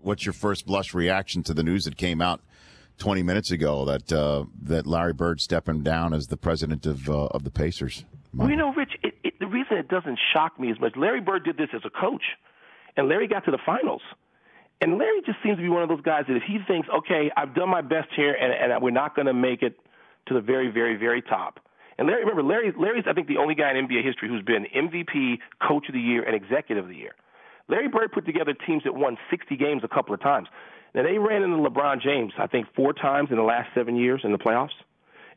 what's your first blush reaction to the news that came out 20 minutes ago that Larry Bird stepping down as the president of the Pacers? Well, Rich, the reason it doesn't shock me as much, Larry Bird did this as a coach, and Larry got to the finals. And Larry just seems to be one of those guys that if he thinks, okay, I've done my best here, and we're not going to make it to the very, very, very top. And Larry's, I think, the only guy in NBA history who's been MVP, Coach of the Year, and Executive of the Year. Larry Bird put together teams that won 60 games a couple of times. Now, they ran into LeBron James, I think, 4 times in the last 7 years in the playoffs.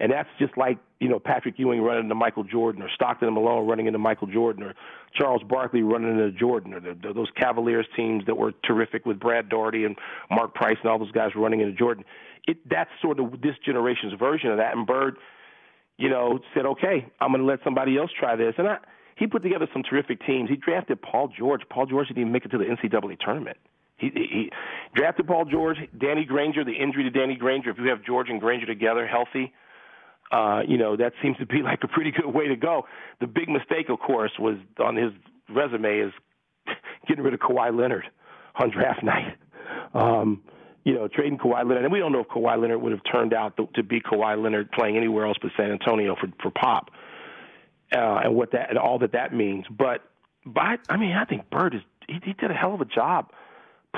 And that's just like, Patrick Ewing running into Michael Jordan, or Stockton and Malone running into Michael Jordan, or Charles Barkley running into Jordan, or those Cavaliers teams that were terrific with Brad Daugherty and Mark Price and all those guys running into Jordan. That's sort of this generation's version of that. And Bird, said, okay, I'm going to let somebody else try this. And he put together some terrific teams. He drafted Paul George. Paul George didn't even make it to the NCAA tournament. He drafted Paul George, Danny Granger, the injury to Danny Granger. If you have George and Granger together healthy, that seems to be like a pretty good way to go. The big mistake, of course, was on his resume is getting rid of Kawhi Leonard on draft night. Trading Kawhi Leonard. And we don't know if Kawhi Leonard would have turned out to be Kawhi Leonard playing anywhere else but San Antonio for Pop, and what that and all that means. But I think Bird he did a hell of a job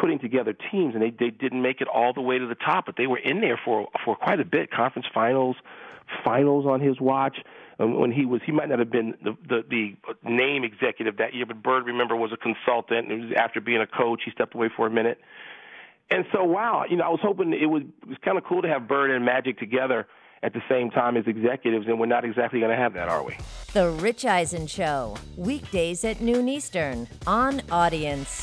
putting together teams, and they didn't make it all the way to the top, but they were in there for quite a bit. Conference finals on his watch. When he might not have been the name executive that year, but Bird, remember, was a consultant. And after being a coach, he stepped away for a minute. And so, wow, I was hoping it was kind of cool to have Bird and Magic together at the same time as executives, and we're not exactly going to have that, are we? The Rich Eisen Show, weekdays at noon Eastern on Audience.